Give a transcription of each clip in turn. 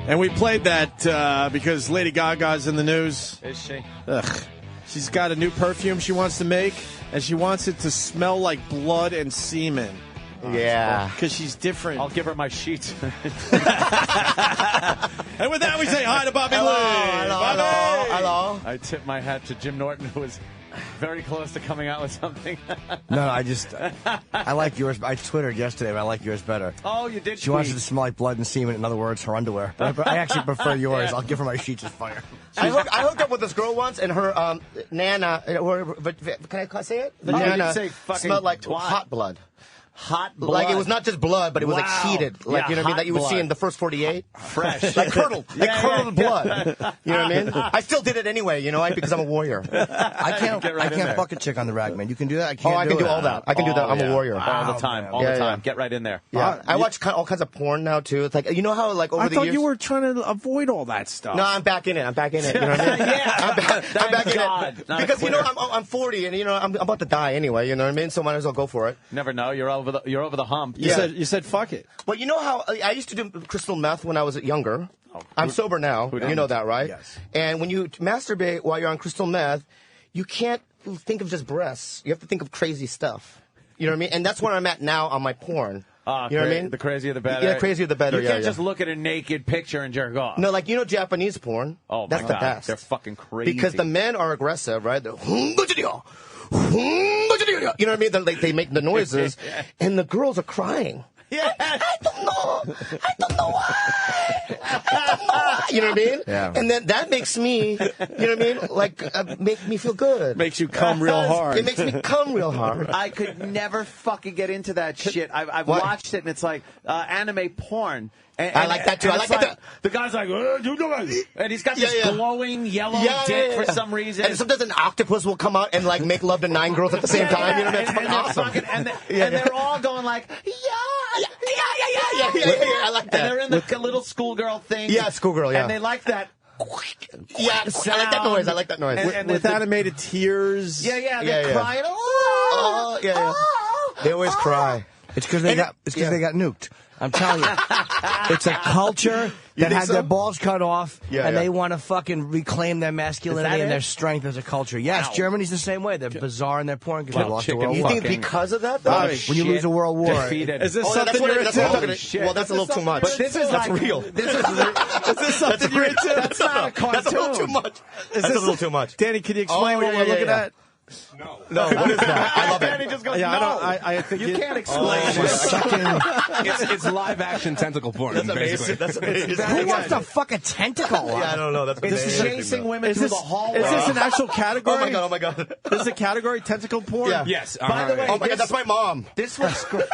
And we played that because Lady Gaga's in the news. Is she? Ugh. She's got a new perfume she wants to make, and she wants it to smell like blood and semen. Yeah. Because she's different. I'll give her my sheets. And with that, we say hi to Bobby Lee. Hello. I tip my hat to Jim Norton, who was very close to coming out with something. No, I like yours. I Twittered yesterday, but I like yours better. Oh, you did. She wants it to smell like blood and semen. In other words, her underwear. But I actually prefer yours. I'll give her my sheets as fire. I hooked up with this girl once, and her nana, can I say it? The nana smelled like hot blood. Hot blood. Like, it was not just blood, but it was like heated. Like, you know what I mean? That you would see in the first 48. Fresh. Like curdled. Curdled blood. You know what I mean? I still did it anyway, because I'm a warrior. I can't fuck a chick on the rack, man. You can do that? I can't I can do all that. I can do that. I'm a warrior. All the time. All the time. Get right in there. Yeah. I watch all kinds of porn now, too. It's like, you know how, like, over the years... I thought you were trying to avoid all that stuff. No, I'm back in it. You know what I mean? I'm back in it. Because, I'm 40, and, I'm about to die anyway, you know what I mean? So might as well go for it. Never know. You're over the hump. You said fuck it. Well, you know how I used to do crystal meth when I was younger. I'm sober now. You know that, right? Yes. And when you masturbate while you're on crystal meth, you can't think of just breasts. You have to think of crazy stuff. You know what I mean? And that's where I'm at now on my porn. You know what I mean? The crazier the better. Yeah, the crazier the better. You can't just look at a naked picture and jerk off. No, like, Japanese porn. Oh, that's my the God. best. They're fucking crazy. Because the men are aggressive, right? They're, you know what I mean? They make the noises, and the girls are crying. Yeah. I don't know why. You know what I mean? Yeah. And then that makes me, you know what I mean? Like, make me feel good. Makes you come real hard. It makes me come real hard. I could never fucking get into that shit. I've watched it, and it's like anime porn. And I like that too. I like that. The guy's like, and he's got this glowing yellow dick for some reason. And sometimes an octopus will come out and like make love to 9 girls at the same time. You know, that's fucking awesome. And they're all going like, yeah. I like that. And they're in the little schoolgirl thing. Yeah, schoolgirl. Yeah. And they like that. Yeah, I like that noise. And with animated tears. Yeah, they're crying. They always cry. It's because they got nuked. I'm telling you, it's a culture that had their balls cut off, and they want to fucking reclaim their masculinity and their strength as a culture. Yes, Germany's the same way. They're bizarre in their porn because they lost the World War. You think because of that, though? When you lose a World War, is this something you're into? Well, that's a little too much. But this is that's real. Is this something you're into? That's not a cartoon. That's a little too much. That's a little too much. Danny, can you explain what we're looking at? No, what is that? I love it. He just goes, Yeah, no. I think You can't explain it. It's live action tentacle porn. That's basically. amazing. That's amazing. who wants to fuck a tentacle? Yeah, I don't know. That's It's amazing. chasing women through the hallway. Is this an actual category? Oh my god. This is a category, tentacle porn? Yeah. Yes. By the way, Oh my god, that's my mom. this looks great.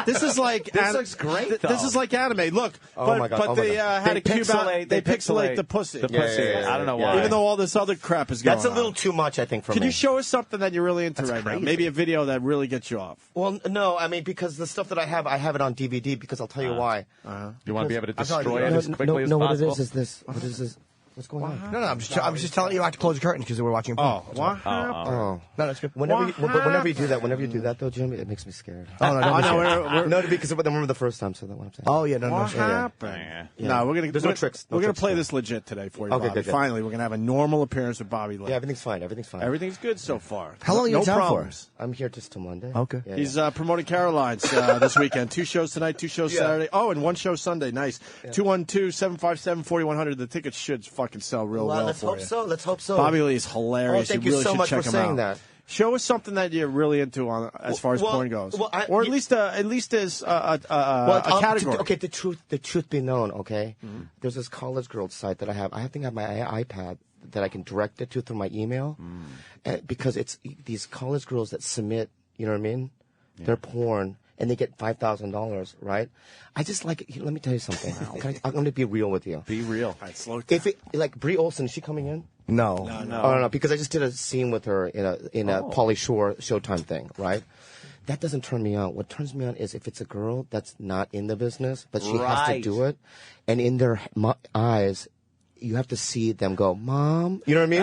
This is like This looks great, though. This is like anime. Look, my God. but they had a cube out. They pixelate the pussy. The pussy. Yeah. I don't know why. Even though all this other crap is going on. That's a little too much, I think, for me. Can you show us something that you're really into right now? Maybe a video that really gets you off. Well, no, I mean, because the stuff that I have it on DVD because I'll tell you why. You want to be able to destroy it as quickly as no, possible? what is this? What's going on? No, I was just telling you I have to close the curtains because we're watching porn. What happened? Oh. No, that's good. Whenever you do that, though, Jim, it makes me scared. Oh, no, don't be No, because I remember the first time, so that's what I'm saying. Oh, yeah, no. What happened? No, we're gonna. There's no tricks. We're gonna play this legit today for you, Okay, Bobby. good. Finally, we're gonna have a normal appearance with Bobby Lee. Yeah, everything's fine. Everything's good so far. How long are you no in town for? problems. I'm here just till Monday. Okay. Yeah, He's promoting Caroline's this weekend. 2 shows tonight, 2 shows Saturday. Oh, and 1 show Sunday. Nice. 212-757-4100. The tickets should fucking sell real well let's for hope you. so. Let's hope so. Bobby Lee is hilarious. Oh, thank you really so should much check for him saying out. that. Show us something that you're really into as far as porn goes, or at least as a category. Okay, the truth be known. Okay, there's this college girl site that I have. I think I have my iPad that I can direct it to through my email, because it's these college girls that submit. You know what I mean? Yeah. Their porn. And they get $5,000, right? I just like. Let me tell you something. I'm going to be real with you. Be real. All right, slow down. Like Brie Olson, is she coming in? No. Oh, no, because I just did a scene with her in a Pauly Shore Showtime thing, right? That doesn't turn me on. What turns me on is if it's a girl that's not in the business, but she has to do it, and in their eyes, you have to see them go, Mom. You know what I mean?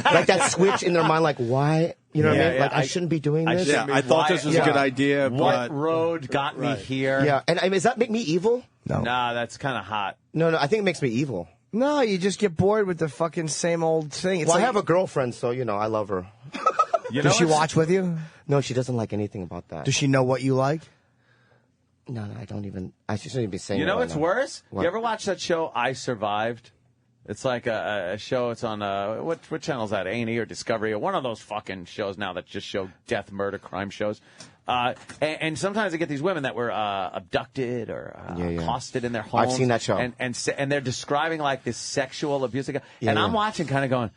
Like that switch in their mind, like, why You know what I mean? Like, I shouldn't be doing this. I thought this was a good idea. What road got me here? Yeah, and does that make me evil? No. Nah, that's kind of hot. No, I think it makes me evil. No, you just get bored with the fucking same old thing. It's I have a girlfriend, so, I love her. Does she watch with you? No, she doesn't like anything about that. Does she know what you like? No, I don't even. I shouldn't even be saying. You know what's worse? What? You ever watch that show I Survived? It's like a show. It's on what channel is that? A&E or Discovery or one of those fucking shows now that just show death, murder, crime shows. And sometimes they get these women that were abducted or accosted in their homes. I've seen that show. And they're describing like this sexual abuse. And I'm watching, kind of going,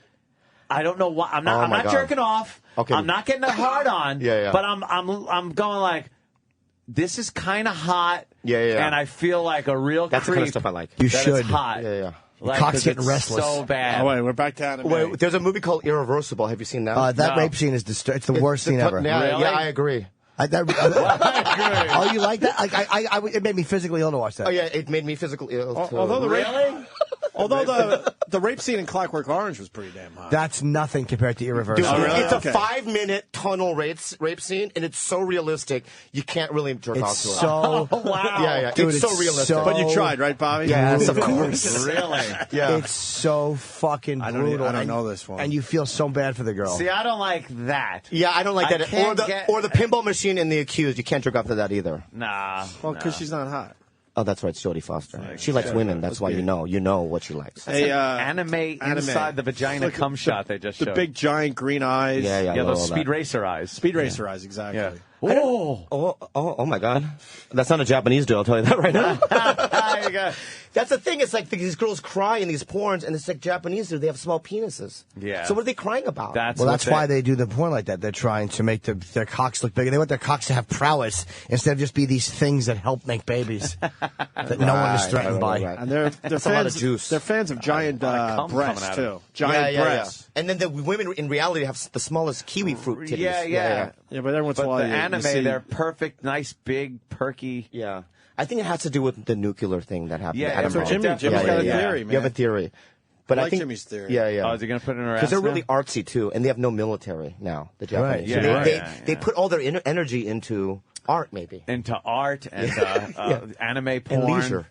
I don't know why. I'm not jerking off. Okay. I'm not getting a hard on. But I'm going like, this is kind of hot. And I feel like a real That's creep. the kind of stuff I like. You should. It's hot. Yeah. Like, cock's getting restless. So bad. Oh, wait, we're back to anime. Wait, there's a movie called Irreversible. Have you seen that? That rape scene is it's the worst scene ever. Yeah, Really? yeah, I agree. Oh, you like that? Like, it made me physically ill to watch that. Oh yeah, it made me physically ill too. Although the rape scene in Clockwork Orange was pretty damn hot. That's nothing compared to Irreversible. Dude, really? it's a Okay. 5-minute tunnel rape scene, and it's so realistic you can't really jerk off to it. So wow. Yeah, Dude, it's so realistic. But you tried, right, Bobby? Yes, of course. Really? Yeah. It's so fucking brutal. I don't know this one. And you feel so bad for the girl. See, I don't like that. Yeah, I don't like I that. can't Or the pinball machine in The Accused. You can't jerk off to that either. Nah. Well, because she's not hot. Oh, that's right, it's Jodie Foster. She likes women. That's why you know what she likes. Hey, anime inside the vagina cum shot they just showed. The big giant green eyes. Yeah, those Speed Racer eyes. Speed Racer eyes, exactly. Yeah. Oh my God. That's not a Japanese dude, I'll tell you that right now. That's the thing. It's like these girls cry in these porns, and it's like Japanese dude. They have small penises. Yeah. So what are they crying about? That's why they do the porn like that. They're trying to make their cocks look bigger. They want their cocks to have prowess instead of just be these things that help make babies that no one is threatened by. And they're That's fans. a lot of juice. They're fans of giant breasts too. Giant breasts. And then the women in reality have the smallest kiwi fruit titties. Yeah. Yeah, but every once in a while, the you anime, see, they're perfect, nice, big, perky. Yeah. I think it has to do with the nuclear thing that happened. Yeah, so Jimmy's got a theory, man. You have a theory. But I I like think Jimmy's theory. Yeah. Oh, is he going to put it in her ass? Because they're now? really artsy too, and they have no military now. The Japanese. Right. So they put all their energy into art, maybe. Into art and anime porn. And leisure.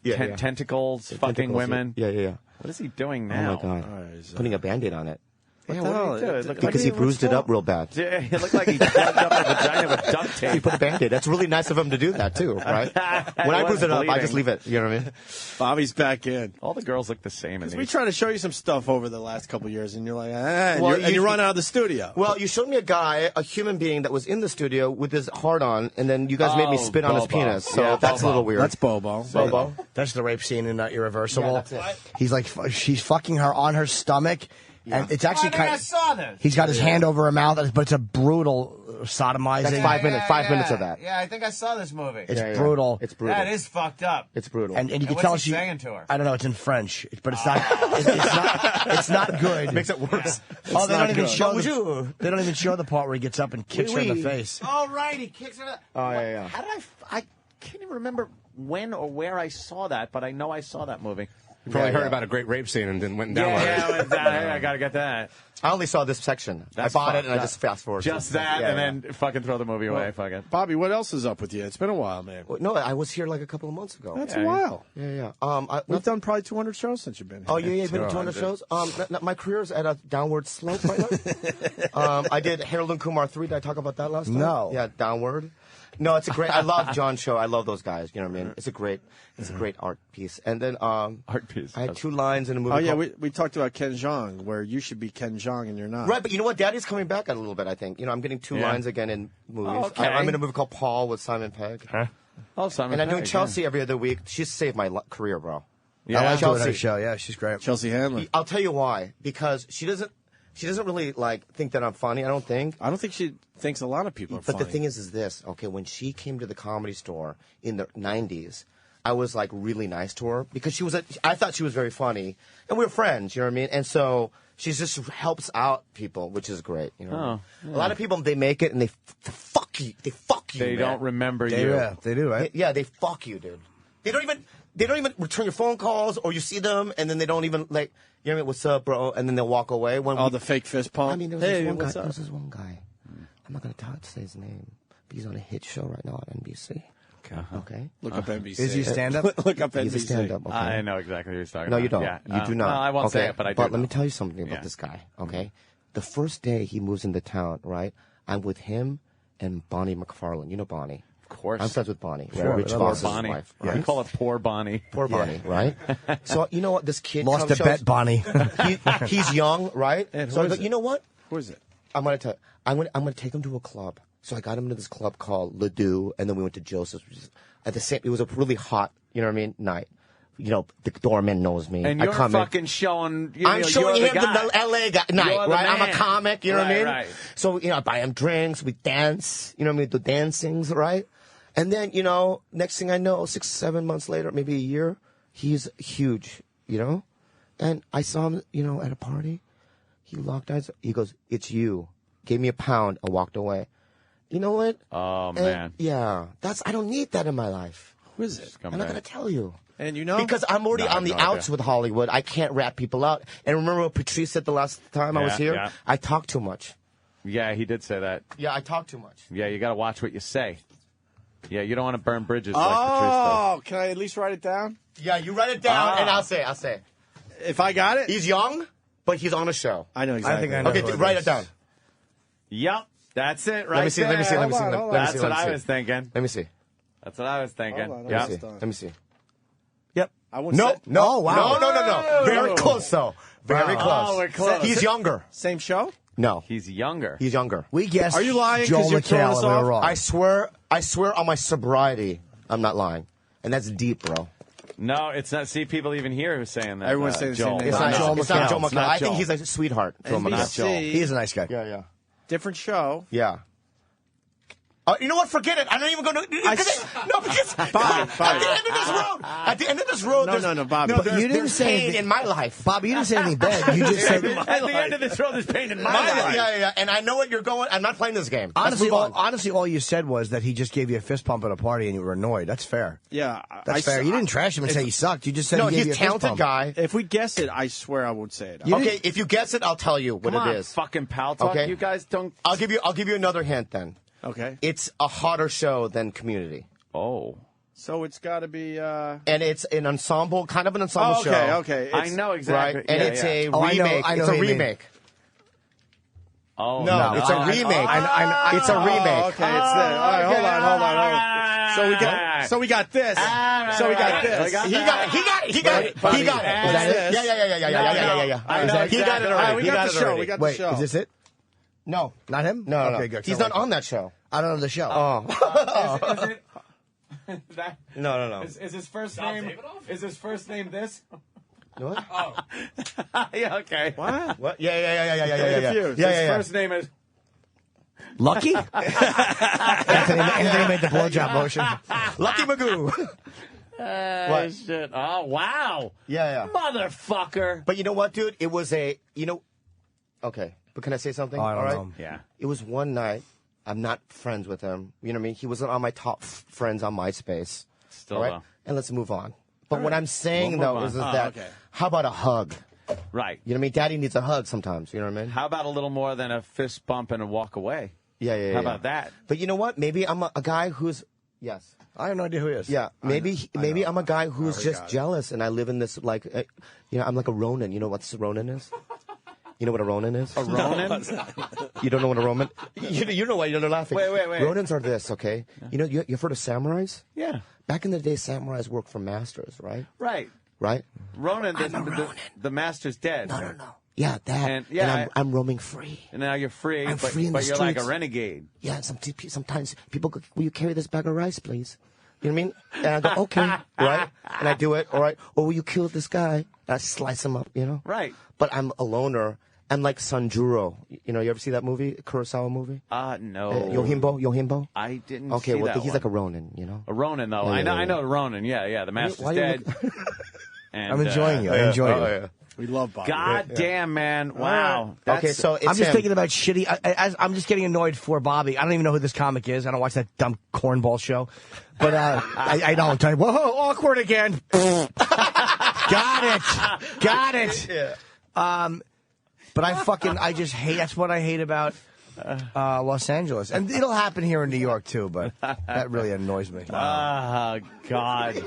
Tentacles, fucking Tentacles, women. Yeah. What is he doing now? Oh my God. Putting a Band-Aid on it. Yeah, what did he do? Because he bruised it up real bad. Yeah, it looked like he plugged up her vagina with duct tape. He put a Band-Aid. That's really nice of him to do that too, right? When I bruise it up, I just leave it. You know what I mean? Bobby's back in. All the girls look the same in these. We try to show you some stuff over the last couple of years, and you're like, Well, and you run out of the studio. Well, you showed me a guy, a human being that was in the studio with his heart on, and then you guys made me spit on his Bobo. penis. So Yeah, that's Bobo. a little weird. That's Bobo. Bobo. That's the rape scene in Irreversible. Yeah, that's it. He's like, she's fucking her on her stomach. And it's actually kind of. saw this. He's got his hand over her mouth, but it's a brutal sodomizing. That's 5 minutes. 5 minutes of that. Yeah, I think I saw this movie. It's brutal. It's brutal. That is fucked up. It's brutal. And you can what's tell he she. saying to her? I don't know. It's in French, but it's not. It's not good. makes it worse. Oh, they don't even good. show. Bonjour. They don't even show the part where he gets up and kicks her in the face. Oh, right, he kicks her. Oh, yeah. How did I can't even remember when or where I saw that, but I know I saw that movie. You probably Yeah. heard about a great rape scene and then went and downloaded Yeah, it. I went down. I gotta get that. I only saw this section. That's I bought it fucked and I up. just fast forward. Just that, and then fucking throw the movie away. Fuck it. Bobby, what else is up with you? It's been a while, man. No, I was here like a couple of months ago. That's a while. Yeah. We've done probably 200 shows since you've been here. Oh yeah, you've been to 200 shows. My career's at a downward slope right now. I did Harold Kumar 3. Did I talk about that last time? No. Yeah, downward. No, it's a great. I love John's show. I love those guys. You know what I mean? It's a great art piece. And then Art piece. I had 2 lines in a movie. Oh, yeah, called- we talked about Ken Jeong, where you should be Ken Jeong and you're not. Right, but you know what? Daddy's coming back a little bit, I think. You know, I'm getting 2 lines again in movies. Oh, okay. I'm in a movie called Paul with Simon Pegg. Oh, Simon And I'm doing Pegg, Chelsea every other week. She's saved my career, bro. Yeah. I like doing Chelsea. her show. Yeah, she's great. Chelsea Handler. I'll tell you why. Because she doesn't really like think that I'm funny, I don't think. I don't think she thinks a lot of people are But funny. the thing is this, okay, when she came to the Comedy Store in the 90s, I was like really nice to her because I thought she was very funny, and we were friends, you know what I mean? And so she just helps out people, which is great, you know. A lot of people, they make it and they fuck you. They fuck you. They man. don't remember They, you. yeah, they do, right? Yeah, they fuck you, dude. They don't even. they don't even return your phone calls, or you see them and then they don't even like, you know what I mean? What's up, bro? And then they'll walk away. The fake fist pump. I mean, there was this one guy. I'm not going to say his name, but he's on a hit show right now on NBC. Okay. Look up NBC. Is he stand-up? Look up NBC. He's a stand-up. Okay? I know exactly who you're talking No, about. you don't. Yeah. You do not. No, I won't say it, but I do. But let me tell you something about this guy, okay? The first day he moves into town, right? I'm with him and Bonnie McFarlane. You know Bonnie? Of course. I'm friends with Bonnie. Sure. Rich Poor Voss's Bonnie. wife. Yeah. Right? We call it poor Bonnie. Poor Bonnie, right? So you know what? This kid Lost a bet, Bonnie. He's young, right? So I go, you know what? Who is it? I'm gonna tell you. I'm gonna take him to a club. So I got him to this club called Ledoux, and then we went to Joseph's. Which is at the same. It was a really hot, you know what I mean, night. You know, the doorman knows me. And you're fucking showing. I'm showing him him the LA guy night, right? I'm a comic, you know what I mean? Right. So I buy him drinks, we dance, you know what I mean? The dancings, right? And then next thing I know, 6, 7 months later, maybe a year, he's huge, And I saw him, at a party. He locked eyes. He goes, "It's you." Gave me £1 and walked away. You know what? Oh, man. Yeah, I don't need that in my life. Who is it? I'm not gonna tell you. And because I'm already on the outs with Hollywood. I can't rat people out. And remember what Patrice said the last time I was here? Yeah. I talk too much. Yeah, he did say that. Yeah, I talk too much. Yeah, you got to watch what you say. Yeah, you don't want to burn bridges like Patrice does. Can I at least write it down? Yeah, you write it down, and I'll say. If I got it? He's young, but he's on a show. I know exactly. I think I know. Okay, write it down. Yep, that's it right Let me see. there. Let me see. That's what I was thinking. Let me see. That's what I was thinking. Hold on, Yeah. Let me see. Yep. I wouldn't say. No. Oh, wow. No. Very close, though. Very close. Oh, we're close. He's younger. Same show? No. He's younger. He's younger. We guessed. Are you lying Joel 'cause you're throwing McHale, us and we were off? wrong. I swear on my sobriety, I'm not lying. And that's deep, bro. No, it's not. See, people even here who's saying that. Everyone's saying the same Joel. name. It's not Joel McHale. It's not I think Joel. he's a sweetheart. Joel NBC. McHale. He's a nice guy. Yeah. Different show. Yeah. You know what? Forget it. I'm not even going to. No, because Bobby. at the end of this road, No, Bobby. No, But there's, you didn't there's say pain anything- in my life. Bobby, you didn't say anything bad. You just said. At the end of this road, there's pain in my life. Yeah. And I know what you're going. I'm not playing this game. Honestly, Let's move on. all you said was that he just gave you a fist pump at a party and you were annoyed. That's fair. Yeah. That's fair. You didn't trash him and say he sucked. You just said No, he gave he's you a a fist talented pump. guy. If we guess it, I swear I would say it. Okay, if you guess it, I'll tell you what Come it on, is. fucking pal talk. Okay. You guys don't. I'll give you another hint then. Okay. It's a hotter show than Community. Oh. So it's got to be. And it's an ensemble, kind of an ensemble show. Okay. I know exactly. Right? And Yeah, it's yeah. a Oh, I know- remake. I know It's a what you mean. remake. Oh No, it's a remake. It's a remake. Okay, it's there. All right, hold on. So we got this. So we got this. He got it. Buddy, He got it. is that it? Yeah. I know He got it exactly. All right, already. we He got got the it show. already. We got the Wait, show. is this it? No. Not him? No. Okay, good. He's not on that show. I don't know the show. Oh. Is it? No. Is his first name? Is his first name this? What? Yeah. Okay. What? Yeah. confused. His first name is. Lucky? Anthony made the blowjob motion. Lucky Magoo. What? Shit. Oh wow. Yeah. Motherfucker. But you know what, dude? It was okay. But can I say something? I don't All right. know. Yeah. It was one night. I'm not friends with him. You know what I mean? He wasn't on my top friends on MySpace. Still All right? though. And let's move on. But what I'm saying, We'll though, move is on. that, okay. how about a hug? Right. You know what I mean? Daddy needs a hug sometimes. You know what I mean? How about a little more than a fist bump and a walk away? Yeah. How about that? But you know what? Maybe I'm a guy who's, yes. I have no idea who he is. Yeah, maybe I'm a guy who's just got it. jealous, and I live in this I'm like a Ronin. You know what a Ronin is? You know what a Ronin is? A Ronin? You don't know what a Ronin? You know why you're laughing. Wait. Ronins are this, okay? You know, you've heard of samurais? Yeah. Back in the day, samurais worked for masters, right? Right. Right? Ronin. I'm a Ronin. The master's dead. No. Yeah, that. And, yeah, and I'm roaming free. And now you're free, I'm but, free in but the you're like a streets. renegade. Yeah, sometimes people go, will you carry this bag of rice, please? You know what I mean? And I go, okay, right? And I do it, all right? Or will you kill this guy? And I slice him up, you know? Right. But I'm a loner. I'm like Sanjuro. You know, you ever see that movie, Kurosawa movie? No. Yohimbo? I didn't Okay, see well, that he's one. like a Ronin, you know? A Ronin, though. Yeah, I know Ronin. Yeah. The master's Why you dead. look- And, I'm enjoying you. I enjoy you. yeah. We love Bobby. God damn, man. Wow. Okay, so I'm just thinking about shitty. I'm just getting annoyed for Bobby. I don't even know who this comic is. I don't watch that dumb cornball show. But I don't. Whoa, awkward again. Got it. Yeah. But I just hate. That's what I hate about Los Angeles, and it'll happen here in New York too. But that really annoys me. Oh God!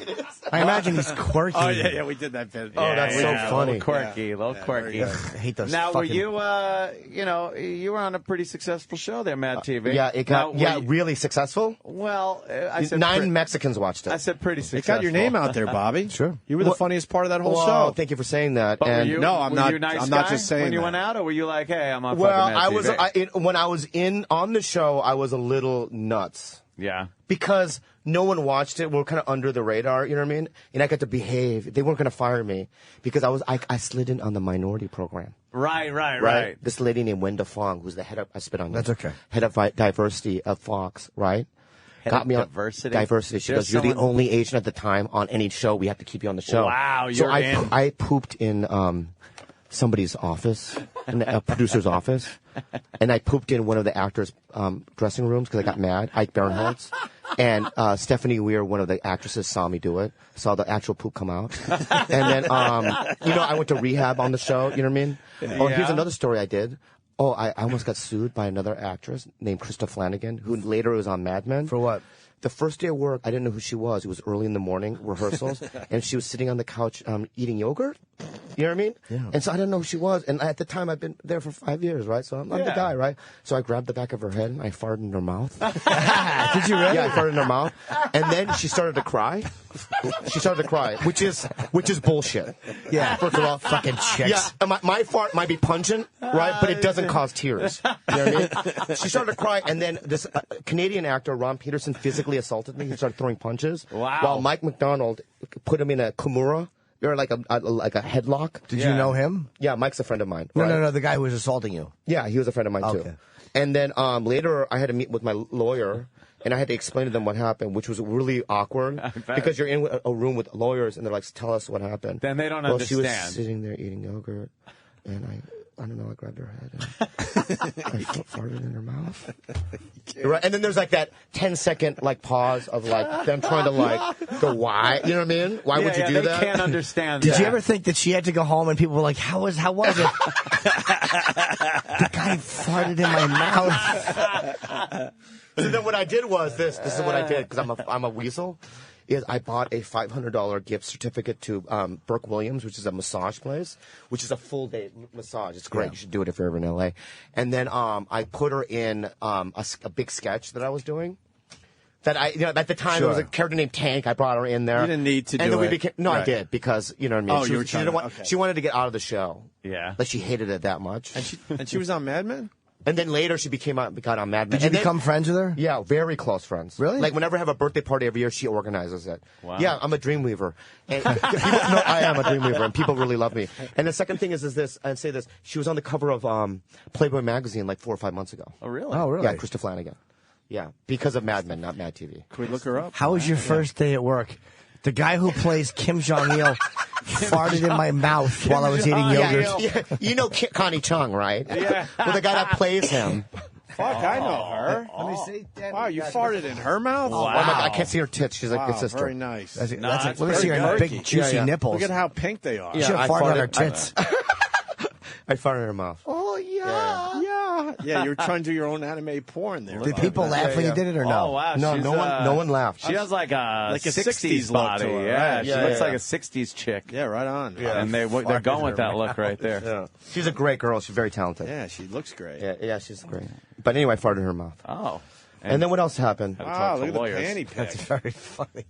I imagine he's quirky. Oh yeah, we did that bit. Oh, that's so funny. A little quirky. I hate those. Now, were you? You were on a pretty successful show there, Mad TV. Yeah, it got really successful. Well, I said 9 Mexicans watched it. I said pretty successful. It got your name out there, Bobby. Sure. You were the funniest part of that whole show. Thank you for saying that. But and no, I'm not. Nice I'm not guy just saying when you that. went out, or were you like, hey, I'm on well, fucking Mad TV? when I was on the show, I was a little nuts. Yeah. Because no one watched it. We're kind of under the radar, you know what I mean? And I got to behave. They weren't going to fire me because I slid in on the minority program. Right. This lady named Wenda Fong, who's the head of, I spit on That's okay. Head of diversity of Fox, right? Got me on diversity. Diversity. She goes, you're the only Asian at the time on any show. We have to keep you on the show. Wow, so I pooped in somebody's office, in a producer's office, and I pooped in one of the actors' dressing rooms because I got mad. Ike Barinholtz. And Stephanie Weir, one of the actresses, saw me do it, saw the actual poop come out. And then, I went to rehab on the show, you know what I mean? Yeah. Oh, here's another story I did. Oh, I almost got sued by another actress named Krista Flanagan, who later was on Mad Men. For what? The first day of work, I didn't know who she was. It was early in the morning, rehearsals, and she was sitting on the couch eating yogurt. You know what I mean? Yeah. And so I didn't know who she was. And at the time, I've been there for 5 years, right? So I'm the guy, right? So I grabbed the back of her head and I farted in her mouth. Did you really? Yeah, I farted in her mouth. And then she started to cry. Which is bullshit. Yeah. First of all, fucking chicks. Yeah, my fart might be pungent, right? But it doesn't cause tears. You know what I mean? She started to cry, and then this Canadian actor, Ron Peterson, physically assaulted me. He started throwing punches. Wow. While Mike McDonald put him in a kimura, or like a headlock. Did you know him? Yeah, Mike's a friend of mine. No, the guy who was assaulting you. Yeah, he was a friend of mine too. And then later, I had to meet with my lawyer. And I had to explain to them what happened, which was really awkward because you're in a room with lawyers and they're like, tell us what happened. Then they don't understand. understand. She was sitting there eating yogurt, and I don't know, I grabbed her head and I farted in her mouth. Right? And then there's like that 10-second like pause of like them trying to like go, why? You know what I mean? Why would you do that? They can't understand that. Did you ever think that she had to go home and people were like, how was it? The guy farted in my mouth. So then what I did was this is what I did because I'm a weasel. Is I bought a $500 gift certificate to Burke Williams, which is a massage place, which is a full day massage. It's great. Yeah. You should do it if you're ever in LA. And then I put her in a big sketch that I was doing. That at the time there was a character named Tank. I brought her in there. You didn't need to and do then it. We became, no, right. I did because you know what I mean. Oh, she wanted to get out of the show. Yeah, but she hated it that much. And she was on Mad Men. And then later she got on Mad Men. Did you become friends with her? Yeah, very close friends. Really? Like whenever I have a birthday party every year, she organizes it. Wow. Yeah, I'm a dreamweaver. And I am a dreamweaver, and people really love me. And the second thing is this. I'd say this. She was on the cover of Playboy magazine like 4 or 5 months ago. Oh, really? Oh, really? Yeah, Krista Flanagan. Yeah, because of Mad Men, not Mad TV. Can we look her up? How was your first day at work? The guy who plays Kim Jong-il farted in my mouth while I was eating yogurt. You know Connie Chung, right? Yeah. Well, the guy that plays him. Fuck, I know her. Let me see. Wow, you farted in her mouth? Wow. Oh my God, I can't see her tits. She's like a sister. Very nice. Let me see her big, juicy nipples. Look at how pink they are. She should have farted on her tits. I farted in her mouth. Oh, yeah. Yeah, you were trying to do your own anime porn there. Did people laugh when you did it or no? Oh, wow. No one laughed. She has like a 60s body. body. Yeah, she looks like a 60s chick. Yeah, right on. Yeah. And they're going with that look right there. Yeah. She's a great girl. She's very talented. Yeah, she looks great. Yeah, she's great. But anyway, I farted in her mouth. Oh. And then what else happened? Wow, look at the panty pick. That's very funny.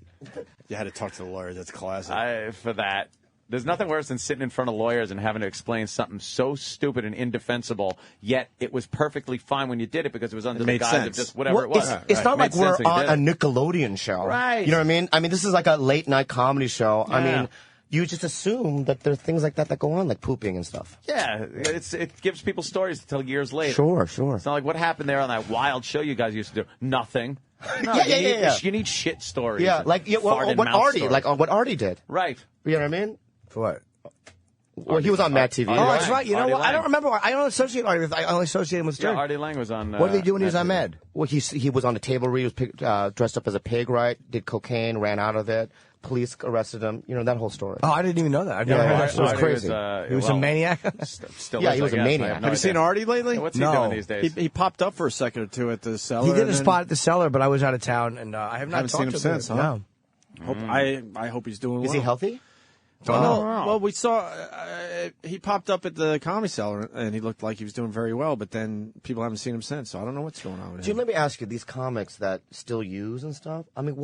You had to talk to the lawyers. That's classic. For that. There's nothing worse than sitting in front of lawyers and having to explain something so stupid and indefensible, yet it was perfectly fine when you did it because it was under the guise of just whatever it was. It's not like we're on a Nickelodeon show. Right. You know what I mean? I mean, this is like a late-night comedy show. Yeah. I mean, you just assume that there are things like that go on, like pooping and stuff. Yeah, it gives people stories to tell years later. Sure. It's not like what happened there on that wild show you guys used to do. Nothing. No, you need shit stories. Yeah, like what Artie did. Right. You know what I mean? For what? Well, he was on Mad TV. Oh, that's right. You know what? I don't remember. I don't associate Artie with. I only associate him with Stern. Yeah, Artie Lang was on. What did he do when he was on Mad? Well, he was on the table read. He was dressed up as a pig, right? Did cocaine, ran out of it. Police arrested him. You know that whole story. Oh, I didn't even know that. I've never heard that story. It was crazy. He was a maniac. Still yeah, he was a maniac. Have you seen Artie lately? What's he doing these days? He popped up for a second or two at the Cellar. He did a spot at the Cellar, but I was out of town, and I have not seen him since. Huh? No. I hope he's doing well. Is he healthy? Don't know. Well, we saw he popped up at the Comedy Cellar, and he looked like he was doing very well. But then people haven't seen him since, so I don't know what's going on with him. Jim, let me ask you: these comics that still use and stuff. I mean,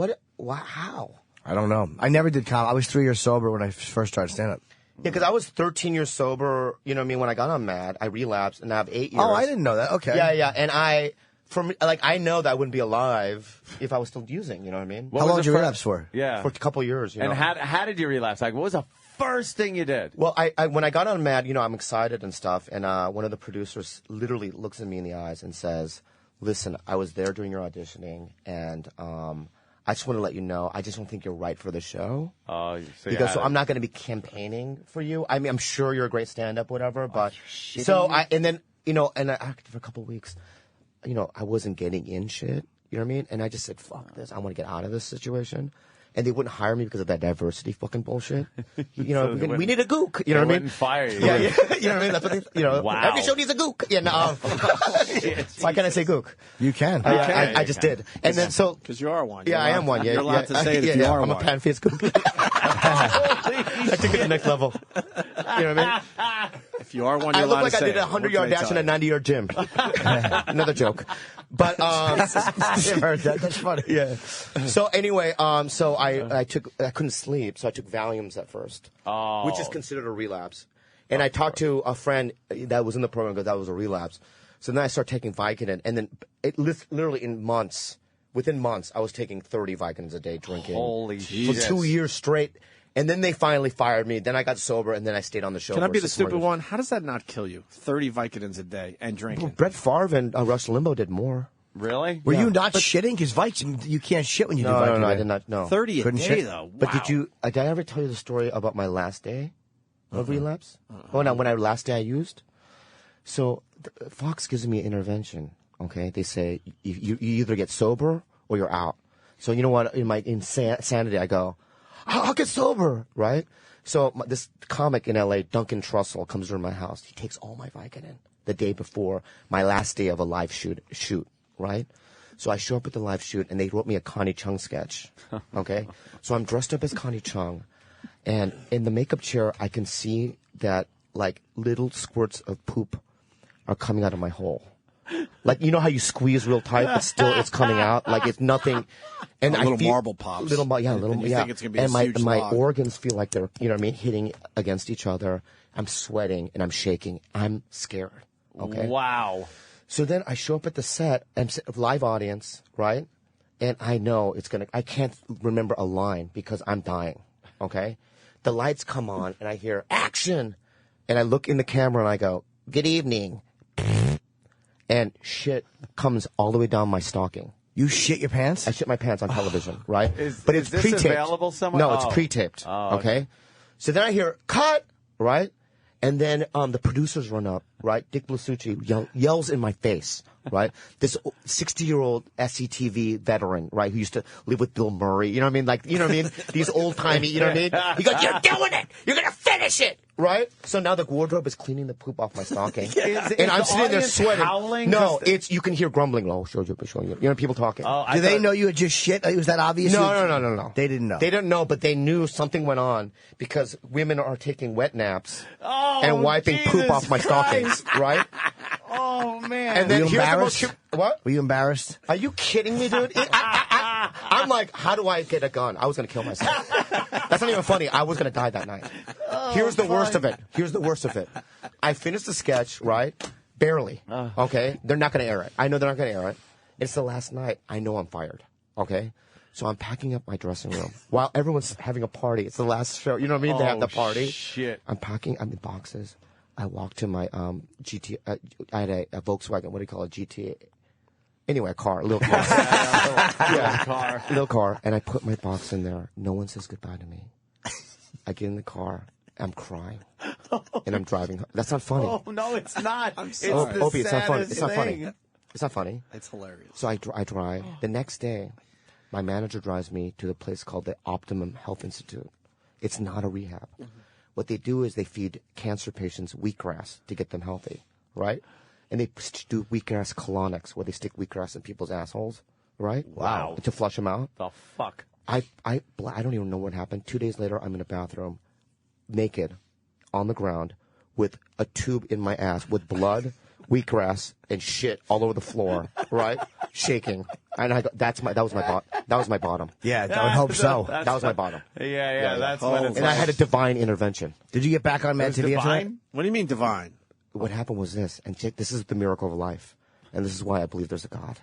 how? I don't know. I never did comedy. I was 3 years sober when I first started stand-up. Yeah, because I was 13 years sober. You know what I mean? When I got on Mad, I relapsed, and I have 8 years. Oh, I didn't know that. Okay. Yeah, and I know that I wouldn't be alive if I was still using. You know what I mean? How long did you relapse for? Yeah, for a couple of years. And how did you relapse? Like, what was the first thing you did? Well, I when I got on Mad, I'm excited and stuff, and one of the producers literally looks at me in the eyes and says, "Listen, I was there during your auditioning, and I just want to let you know, I just don't think you're right for the show. Oh, so I'm not going to be campaigning for you. I mean, I'm sure you're a great stand-up, whatever, but and then I acted for a couple of weeks. I wasn't getting in shit. You know what I mean? And I just said, fuck this. I want to get out of this situation. And they wouldn't hire me because of that diversity fucking bullshit. We need a gook. You know what I mean? Wouldn't fire you. Yeah. You know what I mean? That's what Wow. Every show needs a gook. Yeah, no. Why can't I say gook? You can. I just did. And then because you are one. Yeah, I am one. Yeah, you're allowed to say it if you are I'm one. a pan-faced gook. I took it to the next level. You know what I mean? If you are one, you're I look allowed like to say I did a 100-yard dash in a 90-yard gym. Another joke. But I heard that. That's funny. Yeah. So anyway, I couldn't sleep, so I took Valiums at first, which is considered a relapse. And I talked to a friend that was in the program because that was a relapse. So then I started taking Vicodin, and then literally within months, I was taking 30 Vicodins a day, drinking. Holy shit. For 2 years straight. And then they finally fired me. Then I got sober, and then I stayed on the show. Can I be the stupid one? How does that not kill you? 30 Vicodins a day and drinking. Brett Favre and Rush Limbaugh did more. Really? Were you not shitting? Because Vicodin, you can't shit when you do Vicodin. No, I did not. No. 30 a day, though. Wow. But did I ever tell you the story about my last day of relapse? When I last day I used? So Fox gives me an intervention. Okay, they say you either get sober or you're out. So you know what? In my insanity, I go, I'll get sober, right? So this comic in L.A., Duncan Trussell, comes to my house. He takes all my Vicodin the day before my last day of a live shoot, right? So I show up at the live shoot, and they wrote me a Connie Chung sketch, okay? So I'm dressed up as Connie Chung, and in the makeup chair, I can see that, like, little squirts of poop are coming out of my hole. Like, you know how you squeeze real tight, but still it's coming out? Like, it's nothing. And a little marble pops. Yeah. Think it's gonna be and my log. organs feel like they're, you know what I mean, hitting against each other. I'm sweating and I'm shaking. I'm scared. Okay. Wow. So then I show up at the set, and live audience, right? And I know I can't remember a line because I'm dying. Okay. The lights come on and I hear action. And I look in the camera and I go, good evening. And shit comes all the way down my stocking. You shit your pants? I shit my pants on television, right? But it's this pre-taped. Available somewhere? No, it's pre-taped. Oh, okay. So then I hear cut, right? And then the producers run up, right? Dick Blasucci yells in my face, right? This 60-year-old SCTV veteran, right, who used to live with Bill Murray. You know what I mean? Like, you know what I mean? These old-timey, you know what I mean? He goes, you're doing it! You're going to finish it! Right? So now the wardrobe is cleaning the poop off my stocking. And I'm sitting there sweating. Howling? No, you can hear grumbling. Oh, show you. You know, people talking. Oh, Do they know you had just shit? Was that obvious? No. They didn't know. They didn't know, but they knew something went on because women are taking wet naps and wiping poop off my stockings, right? Oh, man. And then Were you embarrassed? What? Were you embarrassed? Are you kidding me, dude? I'm like, how do I get a gun? I was going to kill myself. That's not even funny. I was going to die that night. Here's the worst of it. I finished the sketch, right? Barely. Okay? They're not going to air it. I know they're not going to air it. It's the last night. I know I'm fired. Okay? So I'm packing up my dressing room while everyone's having a party. It's the last show. You know what I mean? They have the party. Shit. I'm in boxes. I walked to my GT. I had a Volkswagen. What do you call it? GT. Anyway, a little car. Little car. And I put my box in there. No one says goodbye to me. I get in the car. I'm crying. and I'm driving. That's not funny. Oh, no, it's not. I'm sorry. Opie, it's not funny. It's not funny. thing. It's not funny. It's hilarious. So I drive. The next day, my manager drives me to the place called the Optimum Health Institute. It's not a rehab. What they do is they feed cancer patients wheatgrass to get them healthy, right? And they do wheatgrass colonics, where they stick wheatgrass in people's assholes, right? Wow. To flush them out. The fuck? I don't even know what happened. 2 days later, I'm in a bathroom, naked, on the ground, with a tube in my ass, with blood, wheatgrass, and shit all over the floor, right? Shaking. And that was my bottom. Yeah, I would hope so. That was my bottom. Yeah. That's what it's And I had a divine intervention. Did you get back on Mad TV after that? What do you mean divine? What happened was this, and Jake, this is the miracle of life, and this is why I believe there's a God,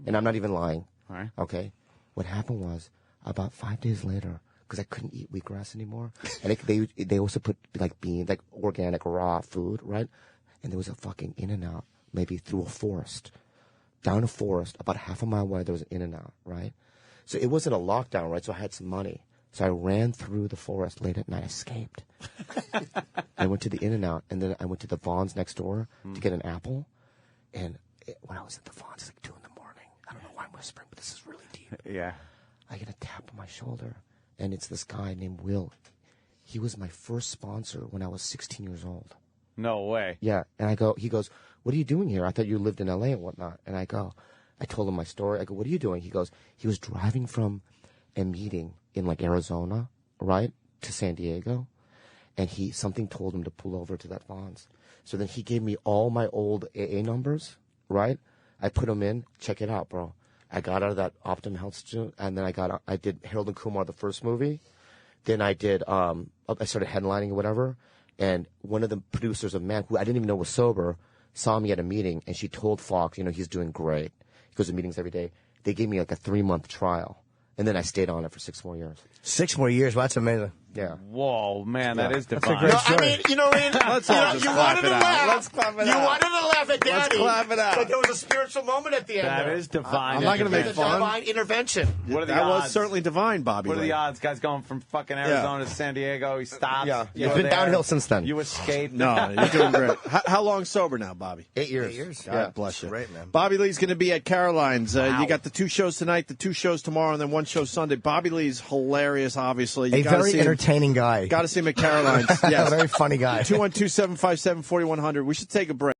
and I'm not even lying. All right. Okay, what happened was about 5 days later, because I couldn't eat wheatgrass anymore, and they also put like beans, like organic raw food, right? And there was a fucking In-N-Out, maybe through a forest, down a forest, about half a mile away. There was an In-N-Out, right? So it wasn't a lockdown, right? So I had some money. So I ran through the forest late at night, escaped. I went to the In-N-Out, and then I went to the Vons next door to get an apple. And when I was at the Vons, it's like 2 in the morning. I don't know why I'm whispering, but this is really deep. Yeah. I get a tap on my shoulder, and it's this guy named Will. He was my first sponsor when I was 16 years old. No way. Yeah, and he goes, what are you doing here? I thought you lived in L.A. and whatnot. And I told him my story. I go, what are you doing? He goes, he was driving from a meeting in like Arizona, right, to San Diego, and something told him to pull over to that Vons. So then he gave me all my old AA numbers, right? I put them in. Check it out, bro. I got out of that Optum Health Institute, and then I did Harold and Kumar, the first movie. Then I did, I started headlining or whatever, and one of the producers of Man, who I didn't even know was sober, saw me at a meeting, and she told Fox, he's doing great. He goes to meetings every day. They gave me like a 3-month trial. And then I stayed on it for 6 more years. 6 more years? Well, that's amazing. Yeah. Whoa, man, that is That's a divine. great No, story. I mean, you know what I mean? Let's all just clap it out. Let's clap it You out. wanted to laugh at Daddy. Let's clap it out. But there was a spiritual moment at the end. That there. is divine. I'm not gonna make It's a fun. divine intervention. What are the That odds? was certainly divine, Bobby. What are Lee. the odds? Guy's going from fucking Arizona to San Diego. He stops. Yeah. You It's go been there. downhill since then. You escape. No, you're doing great. How long sober now, Bobby? 8 years. 8 years. God bless you. Great, man. Bobby Lee's going to be at Caroline's. You got the 2 shows tonight, the 2 shows tomorrow, and then 1 show Sunday. Bobby Lee's hilarious, obviously. You A gotta very see him. entertaining guy. Got to see him at Caroline's. Yes. A very funny guy. 212-757-4100. We should take a break.